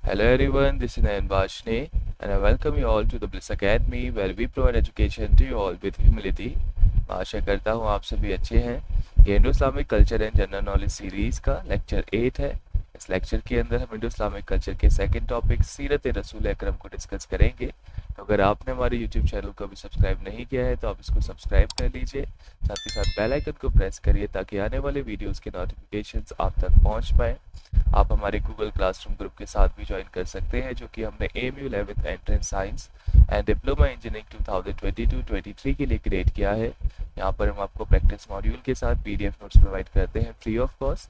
Hello everyone, this is Nayan Bashne and I welcome you all to the Bliss Academy where we provide education to you all with humility. मैं आशा करता हूँ आप सभी अच्छे हैं। ये Indo Islamic culture and general knowledge series का lecture 8 है। इस लेक्चर के अंदर हम इंडो इस्लामिक कल्चर के सेकंड टॉपिक सीरत रसूल अकरम को डिस्कस करेंगे। तो अगर आपने हमारे यूट्यूब चैनल को अभी सब्सक्राइब नहीं किया है तो आप इसको सब्सक्राइब कर लीजिए, साथ ही साथ बेल आइकन को प्रेस करिए ताकि आने वाले वीडियोज़ के नोटिफिकेशंस आप तक पहुँच पाएँ। आप हमारे गूगल क्लासरूम ग्रुप के साथ भी ज्वाइन कर सकते हैं जो कि हमने AMU 11th entrance science and diploma engineering 2022-23 के लिए क्रिएट किया है। यहाँ पर हम आपको प्रैक्टिस मॉड्यूल के साथ PDF नोट्स प्रोवाइड करते हैं फ्री ऑफ कॉस्ट।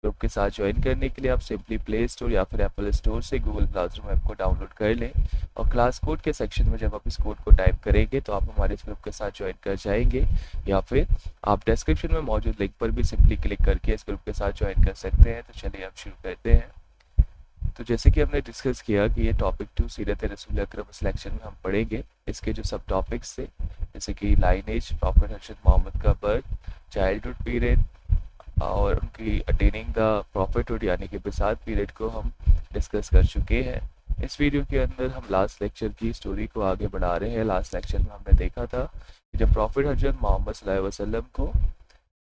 ग्रुप के साथ ज्वाइन करने के लिए आप सिंपली प्ले स्टोर या फिर एप्पल स्टोर से गूगल क्लासरूम ऐप को डाउनलोड कर लें और क्लास कोड के सेक्शन में जब आप इस कोड को टाइप करेंगे तो आप हमारे इस ग्रुप के साथ ज्वाइन कर जाएंगे, या फिर आप डिस्क्रिप्शन में मौजूद लिंक पर भी सिंपली क्लिक करके इस ग्रुप के साथ ज्वाइन कर सकते हैं। तो चलिए अब शुरू करते हैं। तो जैसे कि हमने डिस्कस किया कि ये टॉपिक 2 सीरत रसूल अकरम सिलेक्शन में हम पढ़ेंगे। इसके जो सब टॉपिक्स थे जैसे कि लाइनेज, प्रॉफेट हज़रत मोहम्मद का बर्थ, चाइल्डहुड पीरियड और उनकी अटेनिंग द प्रॉफिटहुड यानी कि बिसात पीरियड को हम डिस्कस कर चुके हैं। इस वीडियो के अंदर हम लास्ट लेक्चर की स्टोरी को आगे बढ़ा रहे हैं। लास्ट लेक्चर में हमने देखा था कि जब प्रॉफिट हज़रत मोहम्मद सल्लल्लाहु अलैहि वसल्लम को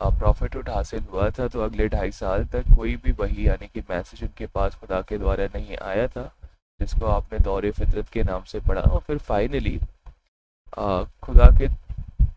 प्रॉफिटहुड हासिल हुआ था तो अगले 2.5 साल तक कोई भी वही यानी कि मैसेज उनके पास खुदा के द्वारा नहीं आया था, जिसको आपने दौरे फितरत के नाम से पढ़ा। और फिर फाइनली खुदा के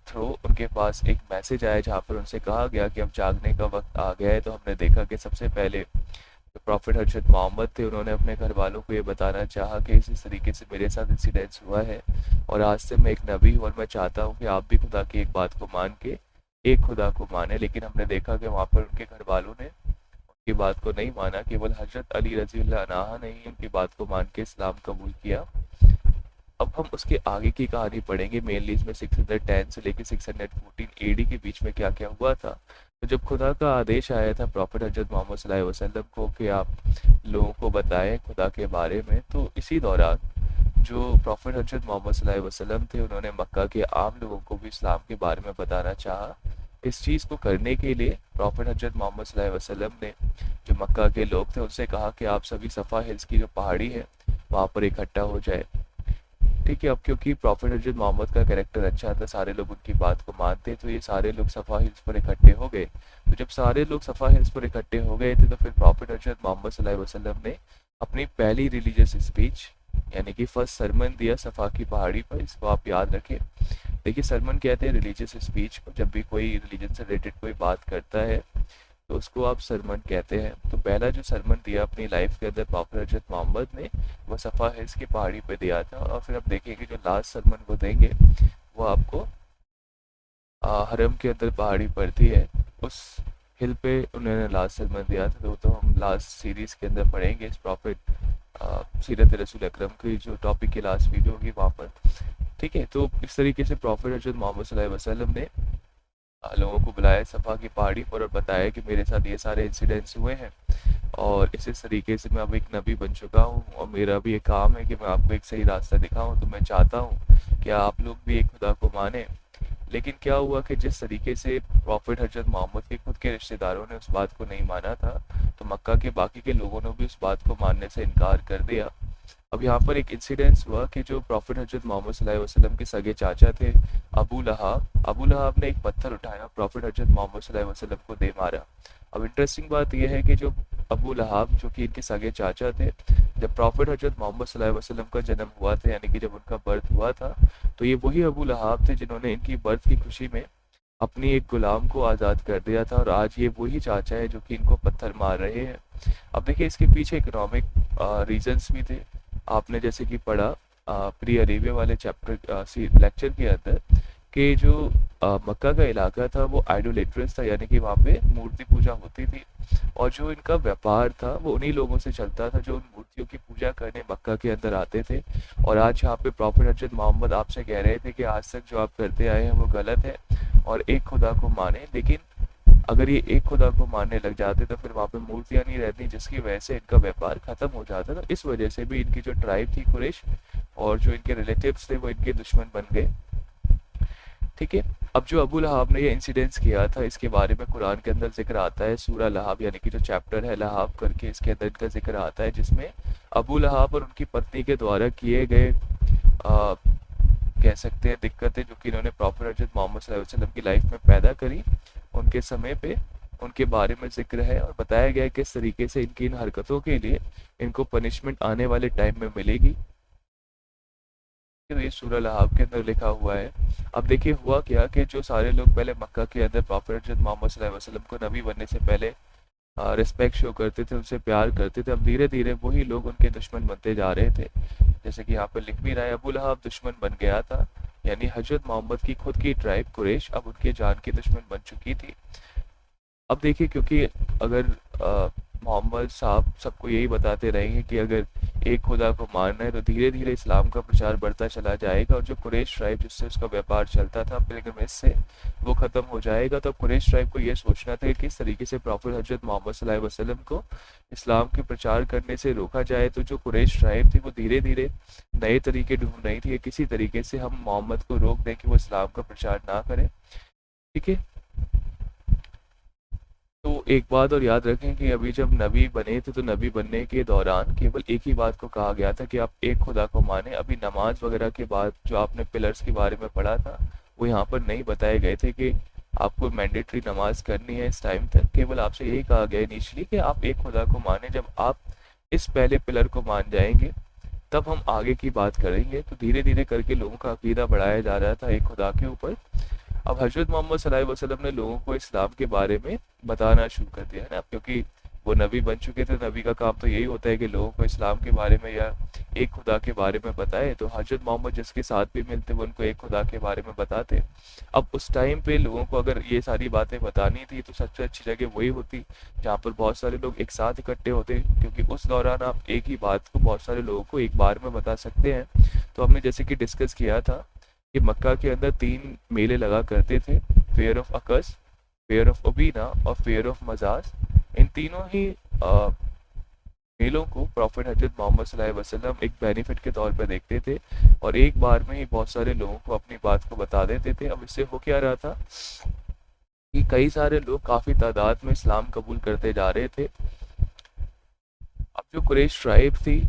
थ्रू उनके पास एक मैसेज आया जहाँ पर उनसे कहा गया कि अब जागने का वक्त आ गया है। तो हमने देखा कि सबसे पहले जो प्रॉफिट हज़रत मोहम्मद थे उन्होंने अपने घर वालों को ये बताना चाहा कि इस तरीके से मेरे साथ इंसिडेंस हुआ है और आज से मैं एक नबी हूँ और मैं चाहता हूँ कि आप भी खुदा की एक बात को मान के एक खुदा को माने। लेकिन हमने देखा कि वहाँ पर उनके घर वालों ने उनकी बात को नहीं माना, केवल हज़रत अली रज़ी अल्लाह अन्हा ने ही उनकी बात को मान के इस्लाम कबूल किया। अब हम उसके आगे की कहानी पढ़ेंगे, मेनली इसमें 610 से लेकर 614 AD के बीच में क्या क्या हुआ था। तो जब खुदा का आदेश आया था प्रॉफिट हज़रत मोहम्मद सल्लल्लाहु अलैहि वसल्लम को कि आप लोगों को बताएं खुदा के बारे में, तो इसी दौरान जो प्रॉफिट हज़रत मोहम्मद सल्लल्लाहु अलैहि वसल्लम थे उन्होंने मक्का के आम लोगों को भी इस्लाम के बारे में बताना चाहा। इस चीज़ को करने के लिए प्रॉफिट हज़रत मोहम्मद सल्लल्लाहु अलैहि वसल्लम ने जो मक्का के लोग थे उनसे कहा कि आप सभी सफ़ा हिल्स की जो पहाड़ी है वहाँ पर इकट्ठा हो जाए। ठीक है, अब क्योंकि प्रॉफिट हज़रत मोहम्मद का कैरेक्टर अच्छा था, सारे लोग उनकी बात को मानते, तो ये सारे लोग सफ़ा हिल्स पर इकट्ठे हो गए। तो जब सारे लोग सफ़ा हिल्स पर इकट्ठे हो गए थे तो फिर प्रॉफिट हज़रत मोहम्मद सल्लल्लाहु अलैहि वसल्लम ने अपनी पहली रिलीजियस स्पीच यानी कि फर्स्ट सरमन दिया सफ़ा की पहाड़ी पर। इसको आप याद रखें। देखिए, सरमन कहते हैं रिलीजियस स्पीच को, जब भी कोई रिलीजन से रिलेटेड कोई बात करता है तो उसको आप सरमन कहते हैं। तो पहला जो सरमन दिया अपनी लाइफ के अंदर प्रॉफिट हज़रत मोहम्मद ने वो सफ़ा हिल्स की पहाड़ी पे दिया था। और फिर आप देखेंगे जो लास्ट सरमन वो देंगे वो आपको हरम के अंदर पहाड़ी पड़ती है उस हिल पे उन्होंने लास्ट सरमन दिया था। तो हम लास्ट सीरीज़ के अंदर पढ़ेंगे इस प्रॉफिट सीरत रसूल अकरम की जो टॉपिक की लास्ट वीडियो होगी वहाँ पर। ठीक है, तो इस तरीके से प्रॉफिट हज़रत मोहम्मद सल्लल्लाहु अलैहि वसल्लम ने लोगों को बुलाया सफ़ा की पहाड़ी पर और बताया कि मेरे साथ ये सारे इंसिडेंट्स हुए हैं और इस तरीके से मैं अब एक नबी बन चुका हूँ और मेरा भी एक काम है कि मैं आपको एक सही रास्ता दिखाऊं। तो मैं चाहता हूँ कि आप लोग भी एक खुदा को माने। लेकिन क्या हुआ कि जिस तरीके से प्रॉफिट हज़रत मोहम्मद के खुद के रिश्तेदारों ने उस बात को नहीं माना था तो मक्का के बाकी के लोगों ने भी उस बात को मानने से इनकार कर दिया। अब यहाँ पर एक इंसिडेंस हुआ कि जो प्रॉफिट हज़रत मोहम्मद सल्लल्लाहु अलैहि वसल्लम के सगे चाचा थे अबू लहाब ने एक पत्थर उठाया, प्रॉफिट हज़रत मोहम्मद सल्लल्लाहु अलैहि वसल्लम को दे मारा। अब इंटरेस्टिंग बात यह है कि जो अबू लहाब जो कि इनके सगे चाचा थे, जब प्रॉफिट हज़रत मोहम्मद सल्लल्लाहु अलैहि वसल्लम का जन्म हुआ था यानी कि जब उनका बर्थ हुआ था तो ये वही अबू लहाब थे जिन्होंने इनकी बर्थ की खुशी में अपनी एक गुलाम को आज़ाद कर दिया था। और आज ये वही चाचा है जो कि इनको पत्थर मार रहे हैं। अब देखिए, इसके पीछे इकोनॉमिक रीजंस भी थे। आपने जैसे कि पढ़ा प्री अरेबिया वाले चैप्टर लेक्चर के अंदर कि जो मक्का का इलाका था वो आइडोलेट्रस था, यानी कि वहाँ पे मूर्ति पूजा होती थी और जो इनका व्यापार था वो उन्हीं लोगों से चलता था जो उन मूर्तियों की पूजा करने मक्का के अंदर आते थे। और आज यहाँ पे प्रॉफिट हज़रत मोहम्मद आपसे कह रहे थे कि आज तक जो आप करते आए हैं वो गलत है और एक खुदा को माने। लेकिन अगर ये एक खुदा को मानने लग जाते तो फिर वहाँ पे मूर्तियाँ नहीं रहती, जिसकी वजह से इनका व्यापार ख़त्म हो जाता था। इस वजह से भी इनकी जो ट्राइब थी कुरैश और जो इनके रिलेटिव्स थे वो इनके दुश्मन बन गए। ठीक है, अब जो अबू लहाब ने ये इंसिडेंस किया था, इसके बारे में कुरान के अंदर जिक्र आता है, सूरा लहाब यानी कि जो चैप्टर है लहाब करके, इसके अंदर इनका जिक्र आता है, जिसमें अबू लहाब और उनकी पत्नी के द्वारा किए गए कह सकते हैं दिक्कतें जो कि इन्होंने प्रॉफेट हज़रत मोहम्मद सल्लल्लाहु अलैहि वसल्लम की लाइफ में पैदा करी, उनके समय पे उनके बारे में जिक्र है और बताया गया है किस तरीके से इनकी इन हरकतों के लिए इनको पनिशमेंट आने वाले टाइम में मिलेगी। तो ये सूरह लहाब के अंदर लिखा हुआ है। अब देखिए हुआ क्या कि जो सारे लोग पहले मक्का के अंदर प्रॉफेट हज़रत मोहम्मद सल्लल्लाहु अलैहि वसल्लम को नबी बनने से पहले रिस्पेक्ट शो करते थे, उनसे प्यार करते थे, अब धीरे धीरे वही लोग उनके दुश्मन बनते जा रहे थे। जैसे कि यहाँ पर लिख भी रहा है, अबू लहाब दुश्मन बन गया था, यानी हज़रत मोहम्मद की खुद की ट्राइब कुरैश अब उनके जान की दुश्मन बन चुकी थी। अब देखिए क्योंकि अगर मोहम्मद साहब सबको यही बताते रहेंगे कि अगर एक खुदा को मानना है तो धीरे धीरे इस्लाम का प्रचार बढ़ता चला जाएगा और जो कुरैश ट्राइब जिससे उसका व्यापार चलता था पिलग्रिमेज से, वो ख़त्म हो जाएगा। तो कुरैश ट्राइब को ये सोचना था कि किस तरीके से प्रॉफेट हज़रत मोहम्मद सल्लल्लाहु अलैहि वसल्लम को इस्लाम के प्रचार करने से रोका जाए। तो जो कुरैश ट्राइब थी वो धीरे धीरे नए तरीके ढूंढ रही थी कि किसी तरीके से हम मोहम्मद को रोक दें कि वो इस्लाम का प्रचार ना करें। ठीक है, तो एक बात और याद रखें कि अभी जब नबी बने थे तो नबी बनने के दौरान केवल एक ही बात को कहा गया था कि आप एक खुदा को माने। अभी नमाज वगैरह के बाद जो आपने पिलर्स के बारे में पढ़ा था वो यहाँ पर नहीं बताए गए थे कि आपको मैंडेटरी नमाज करनी है इस टाइम तक। केवल आपसे यही कहा गया इनिशियली कि आप एक खुदा को माने। जब आप इस पहले पिलर को मान जाएंगे तब हम आगे की बात करेंगे। तो धीरे धीरे करके लोगों का अकीदा बढ़ाया जा रहा था एक खुदा के ऊपर। अब हज़रत मोहम्मद सल्लल्लाहु अलैहि वसल्लम ने लोगों को इस्लाम के बारे में बताना शुरू कर दिया है ना, क्योंकि वो नबी बन चुके थे। नबी का काम तो यही होता है कि लोगों को इस्लाम के बारे में या एक खुदा के बारे में बताए। तो हज़रत मोहम्मद जिसके साथ भी मिलते वो उनको एक खुदा के बारे में बताते। अब उस टाइम पे लोगों को अगर ये सारी बातें बतानी थी तो सबसे अच्छी जगह वही होती जहाँ पर बहुत सारे लोग एक साथ इकट्ठे होते, क्योंकि उस दौरान आप एक ही बात को बहुत सारे लोगों को एक बार में बता सकते हैं। तो हमने जैसे कि डिस्कस किया था कि मक्का के अंदर 3 मेले लगा करते थे, फेयर ऑफ अकस, फेयर ऑफ ओबीना और फेयर ऑफ मजाज। इन तीनों ही मेलों को प्रॉफेट हज़रत मोहम्मद सल्लल्लाहु अलैहि वसल्लम एक बेनिफिट के तौर पर देखते थे और एक बार में ही बहुत सारे लोगों को अपनी बात को बता देते थे। अब इससे हो क्या रहा था कि कई सारे लोग काफ़ी तादाद में इस्लाम कबूल करते जा रहे थे। अब जो कुरैश ट्राइब थी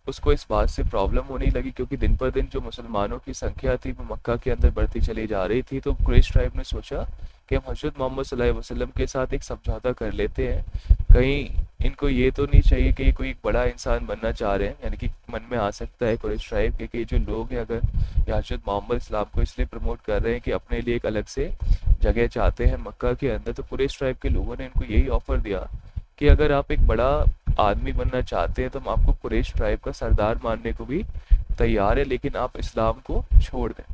उसको इस बात से प्रॉब्लम होने लगी, क्योंकि दिन पर दिन जो मुसलमानों की संख्या थी वो मक्का के अंदर बढ़ती चली जा रही थी। तो कुरैश ट्राइब ने सोचा कि हम हज़रत मोहम्मद सल्लल्लाहु अलैहि वसल्लम के साथ एक समझौता कर लेते हैं। कहीं इनको ये तो नहीं चाहिए कि ये कोई एक बड़ा इंसान बनना चाह रहे हैं, यानी कि मन में आ सकता है कुरैश ट्राइब के कि जो लोग हैं अगर ये हज़रत मोहम्मद इस्लाम को इसलिए प्रमोट कर रहे हैं कि अपने लिए एक अलग से जगह चाहते हैं मक्का के अंदर। तो कुरैश ट्राइब के लोगों ने इनको यही ऑफ़र दिया कि अगर आप एक बड़ा आदमी बनना चाहते हैं तो हम आपको कुरैश ट्राइब का सरदार मानने को भी तैयार है, लेकिन आप इस्लाम को छोड़ दें।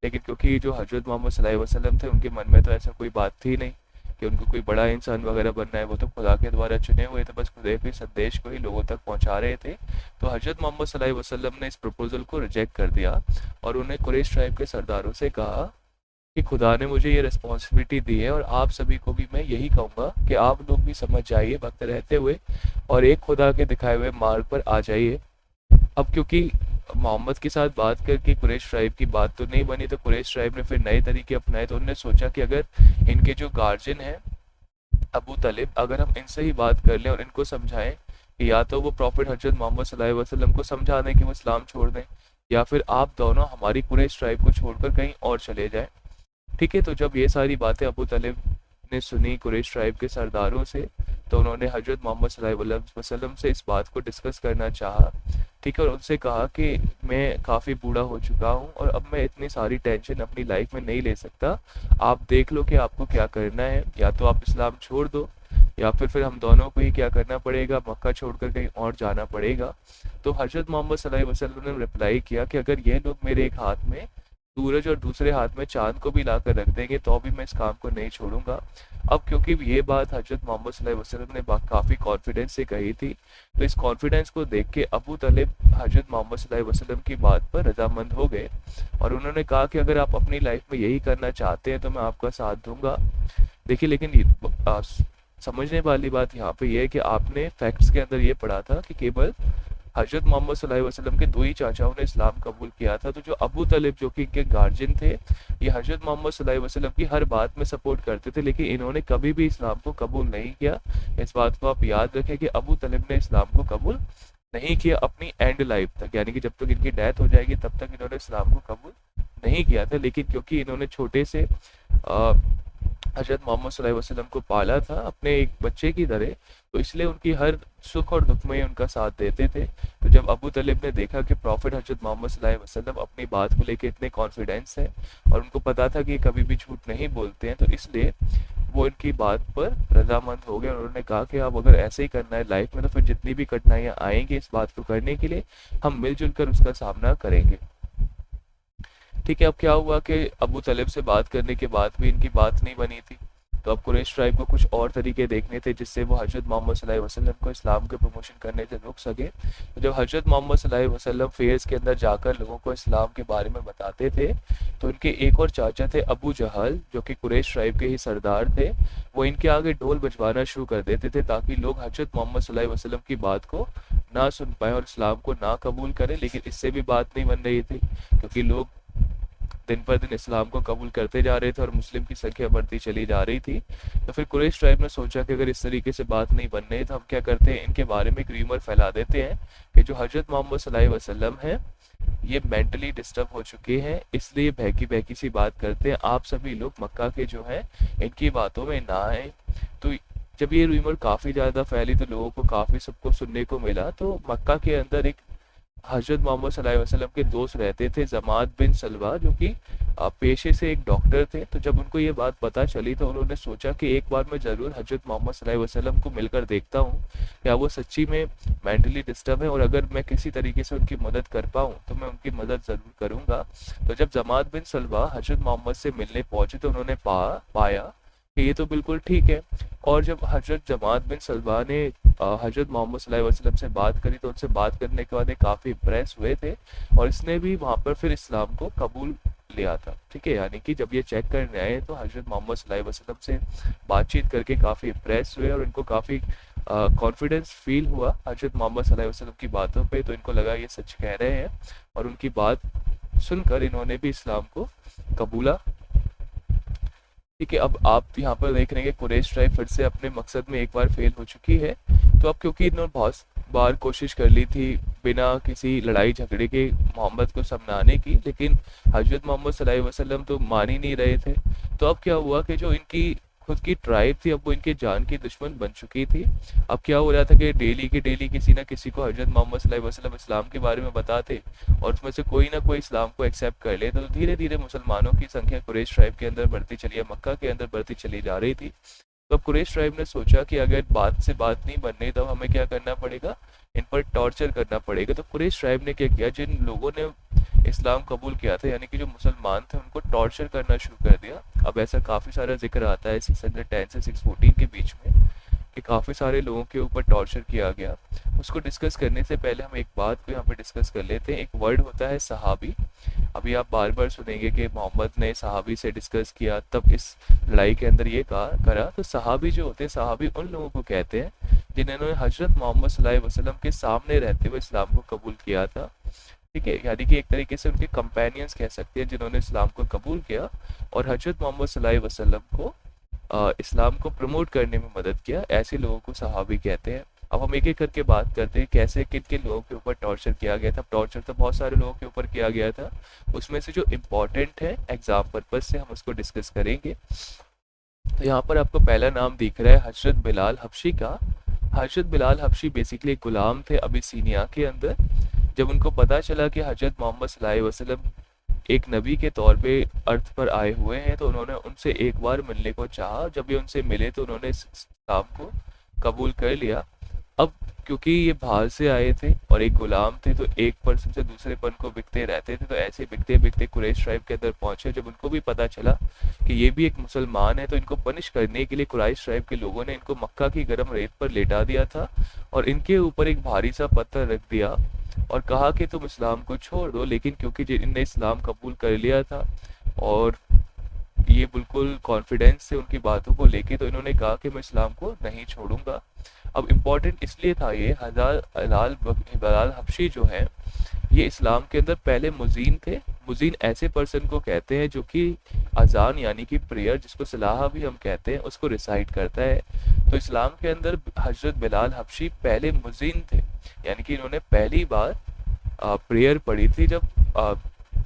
लेकिन क्योंकि जो हज़रत मोहम्मद सल्लल्लाहु अलैहि वसल्लम थे उनके मन में तो ऐसा कोई बात थी नहीं कि उनको कोई बड़ा इंसान वगैरह बनना है। वो तो खुदा के द्वारा चुने हुए थे, बस खुदा के संदेश को ही लोगों तक पहुंचा रहे थे। तो हज़रत मोहम्मद सल्लल्लाहु अलैहि वसल्लम ने इस प्रपोजल को रिजेक्ट कर दिया और उन्हें कुरैश ट्राइब के सरदारों से कहा कि खुदा ने मुझे ये रिस्पॉन्सिबिलिटी दी है और आप सभी को भी मैं यही कहूँगा कि आप लोग भी समझ जाइए वक्त रहते हुए और एक खुदा के दिखाए हुए मार्ग पर आ जाइए। अब क्योंकि मोहम्मद के साथ बात करके कुरैश ट्राइब की बात तो नहीं बनी, तो कुरैश ट्राइब ने फिर नए तरीके अपनाए। तो उन्होंने सोचा कि अगर इनके जो गार्जियन हैं अबू तालिब, अगर हम इनसे ही बात कर लें और इनको समझाएं कि या तो वो प्रॉफेट हज़रत मोहम्मद सल्लल्लाहु अलैहि वसल्लम को समझा दें कि वो इस्लाम छोड़ दें, या फिर आप दोनों हमारी कुरैश ट्राइब को छोड़कर कहीं और चले जाएं। ठीक है, तो जब ये सारी बातें अबू तालिब ने सुनी कुरैश ट्राइब के सरदारों से, तो उन्होंने हज़रत मोहम्मद सल्लल्लाहु अलैहि वसल्लम से इस बात को डिस्कस करना चाहा। ठीक है, और उनसे कहा कि मैं काफ़ी बूढ़ा हो चुका हूँ और अब मैं इतनी सारी टेंशन अपनी लाइफ में नहीं ले सकता। आप देख लो कि आपको क्या करना है, या तो आप इस्लाम छोड़ दो या फिर हम दोनों को ही क्या करना पड़ेगा, मक्का छोड़कर कहीं और जाना पड़ेगा। तो हज़रत मोहम्मद सल्लल्लाहु अलैहि वसल्लम ने रिप्लाई किया कि अगर ये लोग मेरे एक हाथ में सूरज और दूसरे हाथ में चांद को भी लाकर रख देंगे तो भी मैं इस काम को नहीं छोड़ूंगा। अब क्योंकि ये बात हज़रत मोहम्मद सल्लल्लाहु अलैहि वसल्लम ने काफ़ी कॉन्फिडेंस से कही थी, तो इस कॉन्फिडेंस को देख के अबू तालिब हज़रत मोहम्मद सल्लल्लाहु अलैहि वसल्लम की बात पर रजामंद हो गए और उन्होंने कहा कि अगर आप अपनी लाइफ में यही करना चाहते हैं तो मैं आपका साथ दूंगा। देखिए, लेकिन समझने वाली बात यहाँ पे ये है कि आपने फैक्ट्स के अंदर ये पढ़ा था कि केवल हजरत मोहम्मद सल्लल्लाहु अलैहि वसल्लम के दो ही चाचाओं ने इस्लाम कबूल किया था। तो जो अबू तलिब जो कि इनके गार्जियन थे, ये हजरत मोहम्मद सल्लल्लाहु अलैहि वसल्लम की हर बात में सपोर्ट करते थे, लेकिन इन्होंने कभी भी इस्लाम को कबूल नहीं किया। इस बात को आप याद रखें कि अबू तलिब ने इस्लाम को कबूल नहीं किया अपनी एंड लाइफ तक, यानी कि जब तक इनकी डेथ हो जाएगी तब तक इन्होंने इस्लाम को कबूल नहीं किया था। लेकिन क्योंकि इन्होंने छोटे से हजरत मोहम्मद सल्लल्लाहु अलैहि वसल्लम को पाला था अपने एक बच्चे की तरह, तो इसलिए उनकी हर सुख और दुख में उनका साथ देते थे। तो जब अबू तलिब ने देखा कि प्रॉफिट हजरत मोहम्मद सल्लल्लाहु अलैहि वसल्लम अपनी बात को लेकर इतने कॉन्फिडेंस हैं और उनको पता था कि कभी भी झूठ नहीं बोलते हैं, तो इसलिए वो इनकी बात पर रजामंद हो गए। और उन्होंने कहा कि अब अगर ऐसे ही करना है लाइफ में, तो फिर जितनी भी कठिनाइयाँ आएंगी इस बात को करने के लिए, हम मिलजुल कर उसका सामना करेंगे। ठीक है, अब क्या हुआ कि अबू तलिब से बात करने के बाद भी इनकी बात नहीं बनी थी। तो अब कुरैश ट्राइब को कुछ और तरीके देखने थे जिससे वो हजरत मोहम्मद सल्लल्लाहु अलैहि वसल्लम को इस्लाम के प्रमोशन करने से रोक सके। तो जब हजरत मोहम्मद सल्लल्लाहु अलैहि वसल्लम फेयर्स के अंदर जाकर लोगों को इस्लाम के बारे में बताते थे, तो इनके एक और चाचा थे अबू जहल, जो कि कुरैश ट्राइब के ही सरदार थे। वो इनके आगे ढोल बजवाना शुरू कर देते थे ताकि लोग हजरत मोहम्मद सल्लल्लाहु अलैहि वसल्लम की बात को ना सुन पाए और इस्लाम को ना कबूल करें। लेकिन इससे भी बात नहीं बन रही थी, क्योंकि लोग दिन पर दिन इस्लाम को कबूल करते जा रहे थे और मुस्लिम की संख्या बढ़ती चली जा रही थी। तो फिर कुरैश ट्राइब ने सोचा कि अगर इस तरीके से बात नहीं बन रही तो हम क्या करते हैं, इनके बारे में एक र्यूमर फैला देते हैं कि जो हजरत मोहम्मद सल्लल्लाहु अलैहि वसल्लम है ये मेंटली डिस्टर्ब हो चुके हैं, इसलिए बहकी बहकी सी बात करते हैं, आप सभी लोग मक्का के जो हैं इनकी बातों में ना आए। तो जब ये र्यूमर काफ़ी ज़्यादा फैली तो लोगों को काफ़ी सबको सुनने को मिला। तो मक्का के अंदर एक हजरत मोहम्मद सल्लल्लाहु अलैहि वसल्लम के दोस्त रहते थे, जमात बिन सलवा, जो कि पेशे से एक डॉक्टर थे। तो जब उनको ये बात पता चली तो उन्होंने सोचा कि एक बार मैं ज़रूर हजरत मोहम्मद सल्लल्लाहु अलैहि वसल्लम को मिलकर देखता हूँ क्या वो सच्ची में मेंटली डिस्टर्ब है, और अगर मैं किसी तरीके से उनकी मदद कर पाऊँ तो मैं उनकी मदद ज़रूर करूँगा। तो जब जमात बिन सलवा हजरत मोहम्मद से मिलने पहुँचे तो उन्होंने पाया कि ये तो बिल्कुल ठीक है। और जब हजरत जमात बिन सलवा ने हजरत मोहम्मद सल्लल्लाहु अलैहि वसल्लम से बात करी तो उनसे बात करने के बाद ये काफ़ी इम्प्रेस हुए थे और इसने भी वहाँ पर फिर इस्लाम को कबूल लिया था। ठीक है, यानी कि जब ये चेक करने आए तो हजरत मोहम्मद सल्लल्लाहु अलैहि वसल्लम से बातचीत करके काफ़ी इम्प्रेस हुए और इनको काफ़ी कॉन्फिडेंस फील हुआ हजरत मोहम्मद सल्लल्लाहु अलैहि वसल्लम की बातों पे। तो इनको लगा ये सच कह रहे हैं और उनकी बात सुनकर इन्होंने भी इस्लाम को कबूला। ठीक है, अब आप यहाँ पर देख रहे हैं कि कुरैश ट्राइब फिर से अपने मकसद में एक बार फेल हो चुकी है। तो अब क्योंकि इन्होंने बहुत बार कोशिश कर ली थी बिना किसी लड़ाई झगड़े के मोहम्मद को समझाने की, लेकिन हजरत मोहम्मद सल्लल्लाहु अलैहि वसल्लम तो मान ही नहीं रहे थे। तो अब क्या हुआ कि जो इनकी खुद की ट्राइब थी अब वो इनके जान की दुश्मन बन चुकी थी। अब क्या हो रहा था कि डेली की डेली किसी ना किसी को हजरत मोहम्मद सल्लल्लाहु अलैहि वसल्लम इस्लाम के बारे में बताते और उसमें से कोई ना कोई इस्लाम को एक्सेप्ट कर ले। तो धीरे धीरे मुसलमानों की संख्या कुरैश ट्राइब के अंदर बढ़ती चली है, मक्का के अंदर बढ़ती चली जा रही थी। तो अब कुरैश ट्राइब ने सोचा कि अगर बात से बात नहीं बन रही तो हमें क्या करना पड़ेगा, इन पर टॉर्चर करना पड़ेगा। तो कुरैश ट्राइब ने क्या किया, जिन लोगों ने इस्लाम कबूल किया था यानी कि जो मुसलमान थे उनको टॉर्चर करना शुरू कर दिया। अब ऐसा काफ़ी सारा जिक्र आता है 610 से 614 के बीच में कि काफ़ी सारे लोगों के ऊपर टॉर्चर किया गया। उसको डिस्कस करने से पहले हम एक बात को यहाँ पे डिस्कस कर लेते हैं। एक वर्ड होता है सहाबी। अभी आप बार बार सुनेंगे कि मोहम्मद ने सहाबी से डिस्कस किया तब इस लड़ाई के अंदर ये करा। तो सहाबी जो होते हैं, सहाबी उन लोगों को कहते हैं जिन्होंने हजरत मोहम्मद सल्लल्लाहु अलैहि वसल्लम के सामने रहते हुए इस्लाम को कबूल किया था। ठीक है, यानी कि एक तरीके से उनके कंपेनियंस कह सकते हैं जिन्होंने इस्लाम को कबूल किया और हजरत मोहम्मद सल्लल्लाहु अलैहि वसल्लम को इस्लाम को प्रमोट करने में मदद किया। ऐसे लोगों को सहाबी कहते हैं। अब हम एक एक करके बात करते हैं कैसे किन किन लोगों के ऊपर टॉर्चर किया गया था। टॉर्चर तो बहुत सारे लोगों के ऊपर किया गया था, उसमें से जो इम्पोर्टेंट है एग्जाम पर्पज से हम उसको डिस्कस करेंगे। तो यहाँ पर आपको पहला नाम दिख रहा है हजरत बिलाल हबशी का। हजरत बिलाल हबशी बेसिकली गुलाम थे अबिसीनिया के अंदर। जब उनको पता चला कि हजरत मोहम्मद सल्लल्लाहु अलैहि वसल्लम एक नबी के तौर पे अर्थ पर आए हुए हैं तो उन्होंने उनसे एक बार मिलने को चाहा। जब ये उनसे मिले तो उन्होंने इस्लाम को कबूल कर लिया। अब क्योंकि ये बाहर से आए थे और एक गुलाम थे तो एक पर्सन से दूसरे पर्सन को बिकते रहते थे। तो ऐसे बिकते बिकते कुरैश ट्राइब के अंदर पहुंचे। जब उनको भी पता चला कि ये भी एक मुसलमान है तो इनको पनिश करने के लिए कुरैश ट्राइब के लोगों ने इनको मक्का की गर्म रेत पर लेटा दिया था और इनके ऊपर एक भारी सा पत्थर रख दिया और कहा कि तुम इस्लाम को छोड़ दो। लेकिन क्योंकि इनने इस्लाम कबूल कर लिया था और ये बिल्कुल कॉन्फिडेंस से उनकी बातों को लेके, तो इन्होंने कहा कि मैं इस्लाम को नहीं छोड़ूंगा। अब इम्पोर्टेंट इसलिए था ये, बिलाल हबशी जो है, ये इस्लाम के अंदर पहले मुजीन थे। मुजीन ऐसे पर्सन को कहते हैं जो कि अजान यानी कि प्रेयर, जिसको सलाह भी हम कहते हैं, उसको रिसाइट करता है। तो इस्लाम के अंदर हजरत बिलाल हबशी पहले मुजीन थे, यानी कि इन्होंने पहली बार प्रेयर पढ़ी थी जब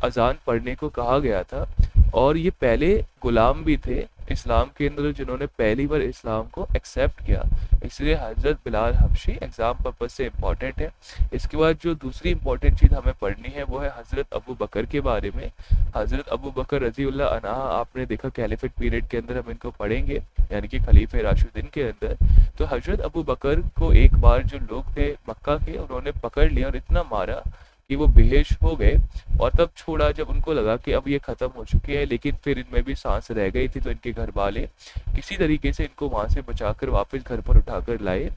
अजान पढ़ने को कहा गया था। और ये पहले गुलाम भी थे इस्लाम के अंदर जिन्होंने पहली बार इस्लाम को एक्सेप्ट किया, इसलिए हजरत बिलाल हबशी एग्जाम पर्पज से इम्पॉर्टेंट है। इसके बाद जो दूसरी इम्पॉर्टेंट चीज़ हमें पढ़नी है वो है हजरत अबू बकर के बारे में। हजरत अबू बकर रज़ियल्लाहु अन्हु, आपने देखा कैलिफेट पीरियड के अंदर हम इनको पढ़ेंगे, यानी कि खलीफे राशिदीन के अंदर। तो हजरत अबू बकर को एक बार जो लोग थे मक्का के, उन्होंने पकड़ लिया और इतना मारा कि वो बेहोश हो गए, और तब छोड़ा जब उनको लगा कि अब ये ख़त्म हो चुके हैं। लेकिन फिर इनमें भी सांस रह गई थी, तो इनके घर वाले किसी तरीके से इनको वहाँ से बचाकर वापस घर पर उठाकर लाए।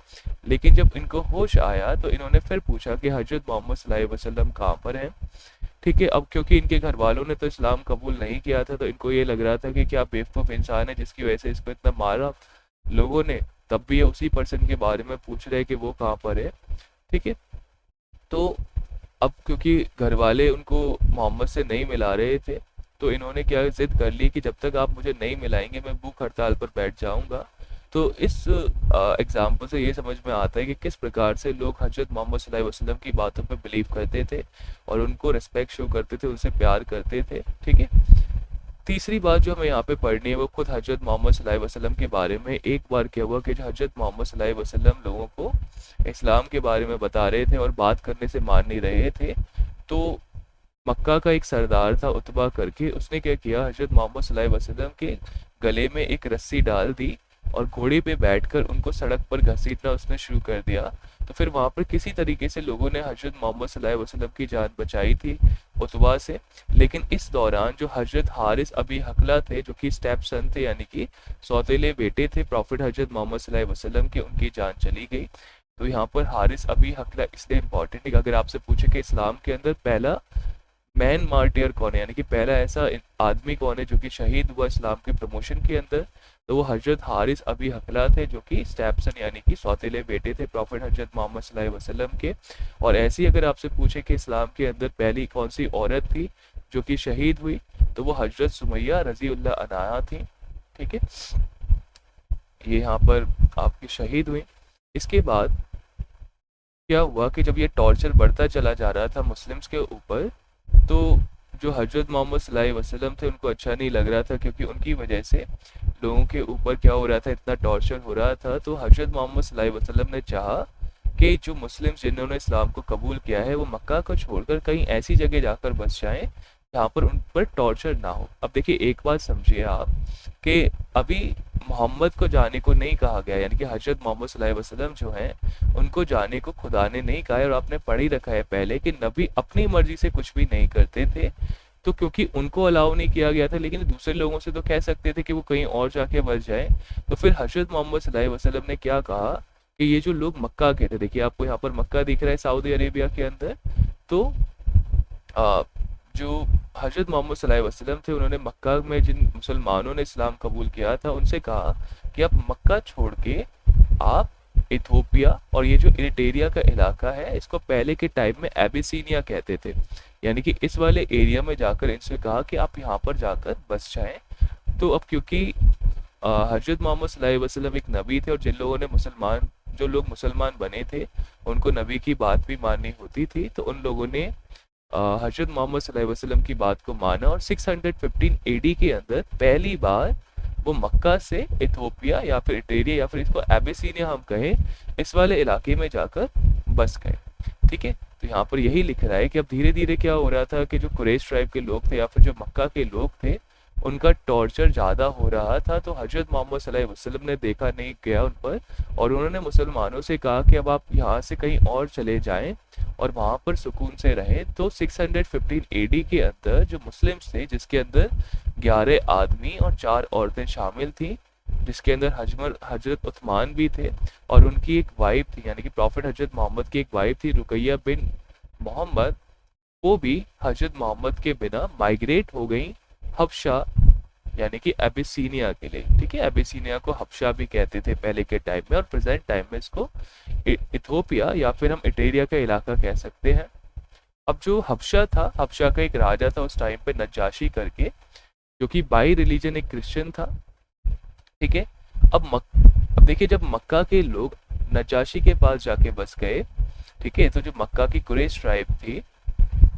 लेकिन जब इनको होश आया तो इन्होंने फिर पूछा कि हजरत मोहम्मद सल्लल्लाहु अलैहि वसल्लम कहाँ पर हैं। ठीक है, अब क्योंकि इनके घर वालों ने तो इस्लाम कबूल नहीं किया था, तो इनको ये लग रहा था कि क्या बेवकूफ़ इंसान है जिसकी वजह से इसको इतना मारा लोगों ने, तब भी ये उसी पर्सन के बारे में पूछ रहे कि वो कहाँ पर है। ठीक है, तो अब क्योंकि घर वाले उनको मोहम्मद से नहीं मिला रहे थे, तो इन्होंने क्या जिद कर ली कि जब तक आप मुझे नहीं मिलाएंगे मैं भूख हड़ताल पर बैठ जाऊंगा। तो इस एग्जाम्पल से ये समझ में आता है कि किस प्रकार से लोग हजरत मोहम्मद सल्लल्लाहु अलैहि वसल्लम की बातों पर बिलीव करते थे और उनको रिस्पेक्ट शो करते थे, उनसे प्यार करते थे। ठीक है, तीसरी बात जो हमें यहाँ पे पढ़नी है वो खुद हजरत मोहम्मद सल्लल्लाहु अलैहि वसल्लम के बारे में। एक बार क्या हुआ कि जो हजरत मोहम्मद सल्लल्लाहु अलैहि वसल्लम लोगों को इस्लाम के बारे में बता रहे थे और बात करने से मान नहीं रहे थे, तो मक्का का एक सरदार था उतबा करके, उसने क्या किया, हजरत मोहम्मद सल्लल्लाहु अलैहि वसल्लम के गले में एक रस्सी डाल दी और घोड़े पे बैठकर उनको सड़क पर घसीटना उसने शुरू कर दिया। तो फिर वहाँ पर किसी तरीके से लोगों ने हजरत मोहम्मद सल्लल्लाहु अलैहि वसल्लम की जान बचाई थी उतबा से। लेकिन इस दौरान जो हजरत हारिस अबी हकला थे, जो कि स्टेप सन थे यानी कि सौतेले बेटे थे प्रॉफिट हजरत मोहम्मद सल्लल्लाहु अलैहि वसल्लम के, उनकी जान चली गई। तो यहाँ पर हारिस अबी हकला इसलिए इम्पॉर्टेंट है कि अगर आपसे पूछे कि इस्लाम के अंदर पहला मैन मार्टियर कौन है, यानी कि पहला ऐसा आदमी कौन है जो कि शहीद हुआ इस्लाम के प्रमोशन के अंदर, तो वो हजरत हारिस अबी हकला थे, जो कि स्टेपसन यानी कि सौतेले बेटे थे प्रॉफिट हजरत मोहम्मद सल्लल्लाहु अलैहि वसल्लम के। और ऐसे ही अगर आपसे पूछे कि इस्लाम के अंदर पहली कौन सी औरत थी जो कि शहीद हुई, तो वो हजरत सुमैया रज़ियल्लाहु अन्हा थी। ठीक है, ये यहाँ पर आपकी शहीद हुई। इसके बाद क्या हुआ कि जब ये टॉर्चर बढ़ता चला जा रहा था मुस्लिम्स के ऊपर, तो जो हजरत मोहम्मद सल्लल्लाहु अलैहि वसल्लम थे उनको अच्छा नहीं लग रहा था, क्योंकि उनकी वजह से लोगों के ऊपर क्या हो रहा था, इतना टॉर्चर हो रहा था। तो हजरत मोहम्मद सल्लल्लाहु अलैहि वसल्लम ने चाहा कि जो मुस्लिम्स जिन्होंने इस्लाम को कबूल किया है वो मक्का को छोड़कर कहीं ऐसी जगह जाकर बस जाएं जहाँ पर उन पर टॉर्चर ना हो। अब देखिए एक बात समझिए आप कि अभी मोहम्मद को जाने को नहीं कहा गया, यानी कि हजरत मोहम्मद सल्लल्लाहु अलैहि वसल्लम जो हैं उनको जाने को खुदा ने नहीं कहा है, और आपने पढ़ ही रखा है पहले कि नबी अपनी मर्जी से कुछ भी नहीं करते थे। तो क्योंकि उनको अलाउ नहीं किया गया था, लेकिन दूसरे लोगों से तो कह सकते थे कि वो कहीं और जाके बस जाए। तो फिर हजरत मोहम्मद सल्लल्लाहु अलैहि वसल्लम ने क्या कहा कि ये जो लोग मक्का के थे, देखिए आपको यहाँ पर मक्का दिख रहा है सऊदी अरेबिया के अंदर, तो जो हजरत मोहम्मद सल्लल्लाहु अलैहि वसल्लम थे उन्होंने मक्का में जिन मुसलमानों ने इस्लाम कबूल किया था उनसे कहा कि आप मक्का छोड़ के आप इथोपिया और ये जो इरिटेरिया का इलाका है, इसको पहले के टाइम में एबिसीनिया कहते थे, यानी कि इस वाले एरिया में जाकर इनसे कहा कि आप यहाँ पर जाकर बस जाएं। तो अब क्योंकि हजरत मोहम्मद सल्लल्लाहु अलैहि वसल्लम एक नबी थे और जिन लोगों ने जो लोग मुसलमान बने थे उनको नबी की बात भी माननी होती थी, तो उन लोगों ने हजरत मोहम्मद सल्लल्लाहु अलैहि वसल्लम की बात को माना और 615 एडी के अंदर पहली बार वो मक्का से इथोपिया या फिर इटेरिया या फिर इसको एबिसीनिया हम कहें, इस वाले इलाके में जाकर बस गए। ठीक है, तो यहाँ पर यही लिख रहा है कि अब धीरे धीरे क्या हो रहा था कि जो कुरैश ट्राइब के लोग थे या फिर जो मक्का के लोग थे उनका टॉर्चर ज़्यादा हो रहा था। तो हजरत मोहम्मद सल्लल्लाहु अलैहि वसल्लम ने देखा नहीं गया उन पर, और उन्होंने मुसलमानों से कहा कि अब आप यहाँ से कहीं और चले जाएं और वहाँ पर सुकून से रहें। तो 615 एडी के अंदर जो मुस्लिम्स थे, जिसके अंदर 11 आदमी और 4 औरतें शामिल थीं, जिसके अंदर हजरत उस्मान भी थे और उनकी एक वाइफ थी, यानी कि प्रॉफिट हजरत मोहम्मद की एक वाइफ थी रुकैया बिन मोहम्मद, वो भी हजरत मोहम्मद के बिना माइग्रेट हो गई हबशा यानी कि एबिसीनिया के लिए। ठीक है, एबिसीनिया को हबशा भी कहते थे पहले के टाइम में, और प्रेजेंट टाइम में इसको इथोपिया या फिर हम इटेरिया का इलाका कह सकते हैं। अब जो हबशा था, हबशा का एक राजा था उस टाइम पे नज्जाशी करके, जो कि बाई रिलीजन एक क्रिश्चियन था। ठीक है, अब देखिए, जब मक्का के लोग नज्जाशी के पास जाके बस गए, ठीक है, तो जो मक्का की कुरैश ट्राइब थी,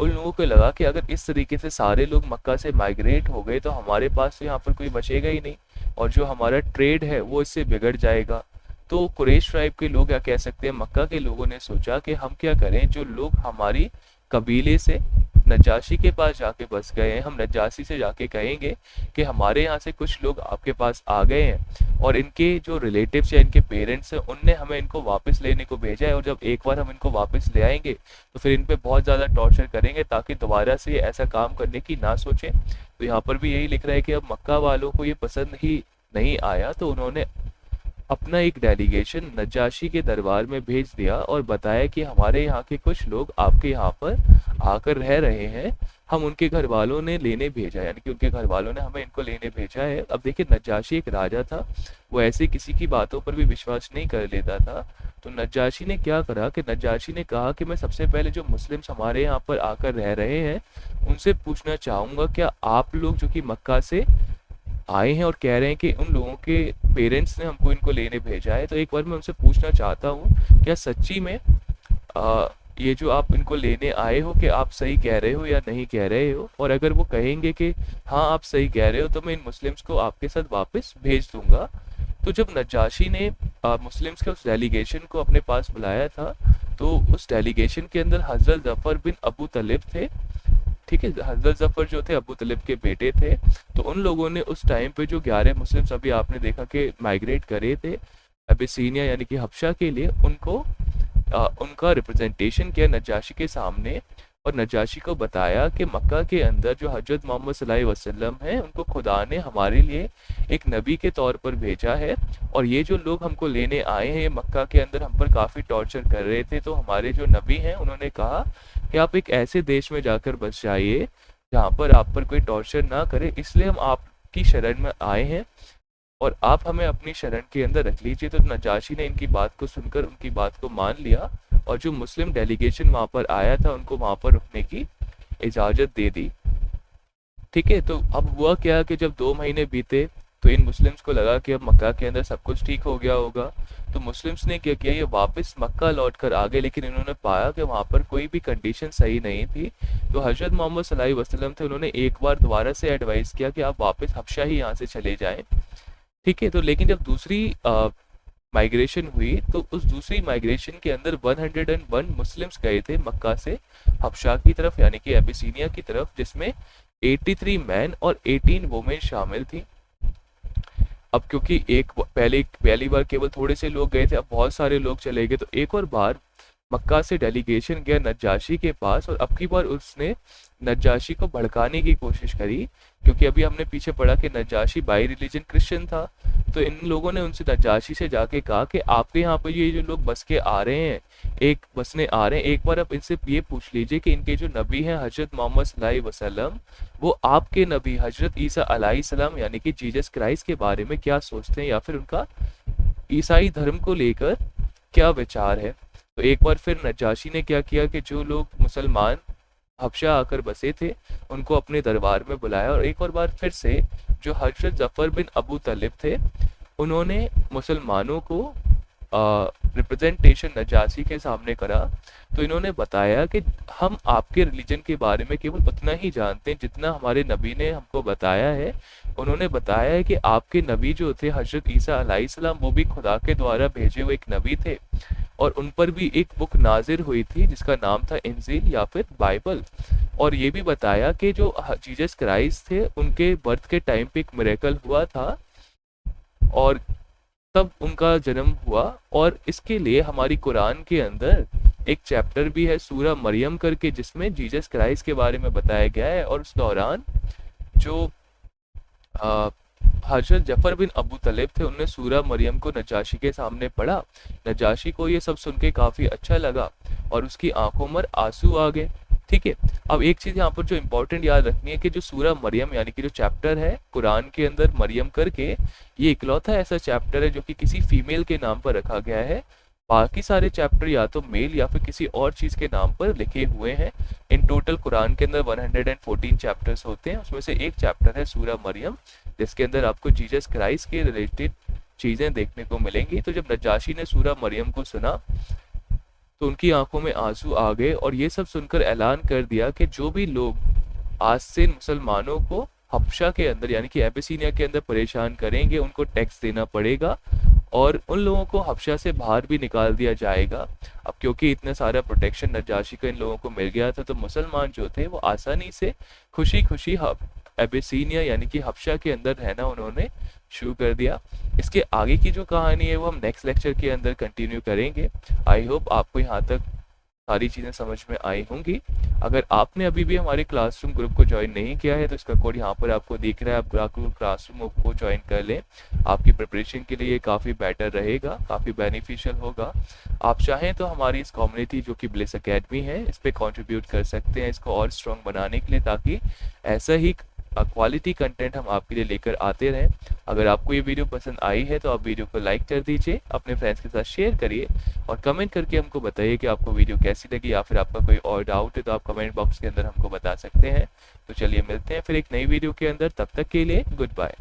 उन लोगों को लगा कि अगर इस तरीके से सारे लोग मक्का से माइग्रेट हो गए तो हमारे पास तो यहाँ पर कोई बचेगा ही नहीं, और जो हमारा ट्रेड है वो इससे बिगड़ जाएगा। तो कुरैश ट्राइब के लोग, या कह सकते हैं मक्का के लोगों ने सोचा कि हम क्या करें, जो लोग हमारी कबीले से नज्जाशी के पास जाके बस गए हैं, हम नज्जाशी से जाके कहेंगे कि हमारे यहाँ से कुछ लोग आपके पास आ गए हैं, और इनके जो रिलेटिव्स या इनके पेरेंट्स हैं उनने हमें इनको वापस लेने को भेजा है, और जब एक बार हम इनको वापस ले आएंगे तो फिर इन पे बहुत ज़्यादा टॉर्चर करेंगे ताकि दोबारा से ये ऐसा काम करने की ना सोचें। तो यहाँ पर भी यही लिख रहा है कि अब मक्का वालों को ये पसंद ही नहीं आया, तो उन्होंने अपना एक डेलीगेशन नज्जाशी के दरबार में भेज दिया और बताया कि हमारे यहाँ के कुछ लोग आपके यहाँ पर आकर रह रहे हैं, हम उनके घर वालों ने लेने भेजा, यानी कि उनके घर वालों ने हमें इनको लेने भेजा है। अब देखिए, नज्जाशी एक राजा था, वो ऐसे किसी की बातों पर भी विश्वास नहीं कर लेता था। तो नज्जाशी ने क्या करा कि नज्जाशी ने कहा कि मैं सबसे पहले जो मुस्लिम्स हमारे यहाँ पर आकर रह रहे हैं उनसे पूछना चाहूँगा, क्या आप लोग जो कि मक्का से आए हैं और कह रहे हैं कि उन लोगों के पेरेंट्स ने हमको इनको लेने भेजा है, तो एक बार मैं उनसे पूछना चाहता हूँ, क्या सच्ची में ये जो आप इनको लेने आए हो, कि आप सही कह रहे हो या नहीं कह रहे हो? और अगर वो कहेंगे कि हाँ आप सही कह रहे हो, तो मैं इन मुस्लिम्स को आपके साथ वापस भेज दूंगा। तो जब नज्जाशी ने मुस्लिम्स के उस डेलीगेशन को अपने पास बुलाया था, तो उस डेलीगेशन के अंदर हजरत जफर बिन अबू तलिब थे। ठीक है, हजरत जफर जो थे अबू तलिब के बेटे थे। तो उन लोगों ने उस टाइम पे जो 11 मुस्लिम्स अभी आपने देखा कि माइग्रेट करे थे अबिसीनिया यानी कि हबशा के लिए, उनका रिप्रेजेंटेशन किया नज्जाशी के सामने, और नज्जाशी को बताया कि मक्का के अंदर जो हजरत मोहम्मद सल्लल्लाहु अलैहि वसल्लम हैं, उनको खुदा ने हमारे लिए एक नबी के तौर पर भेजा है, और ये जो लोग हमको लेने आए हैं, ये मक्का के अंदर हम पर काफ़ी टॉर्चर कर रहे थे। तो हमारे जो नबी हैं उन्होंने कहा कि आप एक ऐसे देश में जाकर बस जाइए जहाँ पर आप पर कोई टॉर्चर ना करे, इसलिए हम आपकी शरण में आए हैं, और आप हमें अपनी शरण के अंदर रख लीजिए। तो नज्जाशी ने इनकी बात को सुनकर उनकी बात को मान लिया, और जो मुस्लिम डेलीगेशन वहाँ पर आया था उनको वहाँ पर रुकने की इजाज़त दे दी। ठीक है, तो अब हुआ क्या कि जब 2 महीने बीते तो इन मुस्लिम्स को लगा कि अब मक्का के अंदर सब कुछ ठीक हो गया होगा। तो मुस्लिम्स ने क्या किया, ये वापस मक्का लौट कर आ गए, लेकिन इन्होंने पाया कि वहाँ पर कोई भी कंडीशन सही नहीं थी। तो हजरत मोहम्मद सल्लल्लाहु अलैहि वसल्लम थे, उन्होंने एक बार दोबारा से एडवाइस किया कि आप वापस हबशा ही यहाँ से चले जाएं। ठीक है, तो लेकिन जब दूसरी माइग्रेशन हुई, तो उस दूसरी माइग्रेशन के अंदर 101 मुस्लिम्स गए थे मक्का से हबशा की तरफ, यानी कि एबिसीनिया की तरफ, जिसमें 83 मैन और 18 वुमेन शामिल थी। अब क्योंकि पहली बार केवल थोड़े से लोग गए थे, अब बहुत सारे लोग चले गए, तो एक और बार मक्का से डेलीगेशन गया नज्जाशी के पास, और अब की बार उसने नज्जाशी को भड़काने की कोशिश करी, क्योंकि अभी हमने पीछे पढ़ा कि नज्जाशी बाई रिलीजन क्रिश्चियन था। तो इन लोगों ने उनसे नज्जाशी से जाके कहा कि आपके यहाँ पे ये जो लोग बस के आ रहे हैं, बसने आ रहे हैं, एक बार आप इनसे ये पूछ लीजिए कि इनके जो नबी हैं हजरत मोहम्मद सल्लल्लाहु अलैहि वसल्लम, वो आपके नबी हजरत ईसा अलैहिस्सलाम यानी कि जीसस क्राइस्ट के बारे में क्या सोचते हैं, या फिर उनका ईसाई धर्म को लेकर क्या विचार है। तो एक बार फिर नज्जाशी ने क्या किया कि जो लोग मुसलमान हबशा आकर बसे थे उनको अपने दरबार में बुलाया, और एक और बार फिर से जो हजरत जफर बिन अबू तलिब थे उन्होंने मुसलमानों को रिप्रेजेंटेशन नज्जाशी के सामने करा। तो इन्होंने बताया कि हम आपके रिलीजन के बारे में केवल उतना ही जानते हैं जितना हमारे नबी ने हमको बताया है। उन्होंने बताया है कि आपके नबी जो थे हजरत ईसा अलैहिस्सलाम, वो भी खुदा के द्वारा भेजे हुए एक नबी थे, और उन पर भी एक बुक नाजिर हुई थी जिसका नाम था इंजील या फिर बाइबल। और ये भी बताया कि जो जीसस क्राइस्ट थे उनके बर्थ के टाइम पे एक मिरेकल हुआ था, और तब उनका जन्म हुआ, और इसके लिए हमारी कुरान के अंदर एक चैप्टर भी है सूरह मरियम करके, जिसमें जीसस क्राइस्ट के बारे में बताया गया है। और उस दौरान जो हजरत जफर बिन अबू तलिब थे उनने सूरह मरियम को नज्जाशी के सामने पढ़ा। नज्जाशी को ये सब सुन के काफ़ी अच्छा लगा और उसकी आंखों में आंसू आ गए। ठीक है। अब एक चीज़ यहाँ पर जो इम्पोर्टेंट याद रखनी है कि जो सूरह मरियम यानी कि जो चैप्टर है कुरान के अंदर मरियम करके, ये इकलौता ऐसा चैप्टर है जो कि किसी फीमेल के नाम पर रखा गया है। बाकी सारे चैप्टर या तो मेल या फिर किसी और चीज़ के नाम पर लिखे हुए हैं। इन टोटल कुरान के अंदर 114 चैप्टर्स होते हैं, उसमें से एक चैप्टर है सूरह मरियम, जिसके अंदर आपको जीसस क्राइस्ट के रिलेटेड चीज़ें देखने को मिलेंगी। तो जब नज्जाशी ने सूरह मरियम को सुना तो उनकी आंखों में आंसू आ गए और ये सब सुनकर ऐलान कर दिया कि जो भी लोग आज से मुसलमानों को हबशा के अंदर यानी कि एबिसीनिया के अंदर परेशान करेंगे, उनको टैक्स देना पड़ेगा और उन लोगों को हबशा से बाहर भी निकाल दिया जाएगा। अब क्योंकि इतना सारा प्रोटेक्शन नज्जाशी का इन लोगों को मिल गया था, तो मुसलमान जो थे वो आसानी से खुशी खुशी एबिसीनिया यानी कि हबशा के अंदर रहना उन्होंने शुरू कर दिया। इसके आगे की जो कहानी है वो हम नेक्स्ट लेक्चर के अंदर कंटिन्यू करेंगे। आई होप आपको यहाँ तक सारी चीज़ें समझ में आई होंगी। अगर आपने अभी भी हमारे क्लासरूम ग्रुप को ज्वाइन नहीं किया है तो इसका कोड यहाँ पर आपको दिख रहा है, आप क्लासरूम को ज्वाइन कर लें। आपकी प्रिपरेशन के लिए ये काफ़ी बेटर रहेगा, काफ़ी बेनिफिशियल होगा। आप चाहें तो हमारी इस कम्युनिटी जो कि ब्लिस एकेडमी है इस पर कॉन्ट्रीब्यूट कर सकते हैं इसको और स्ट्रॉन्ग बनाने के लिए, ताकि ऐसा ही क्वालिटी कंटेंट हम आपके लिए लेकर आते रहें। अगर आपको ये वीडियो पसंद आई है तो आप वीडियो को लाइक कर दीजिए, अपने फ्रेंड्स के साथ शेयर करिए और कमेंट करके हमको बताइए कि आपको वीडियो कैसी लगी, या फिर आपका कोई और डाउट है तो आप कमेंट बॉक्स के अंदर हमको बता सकते हैं। तो चलिए मिलते हैं फिर एक नई वीडियो के अंदर, तब तक के लिए गुड बाय।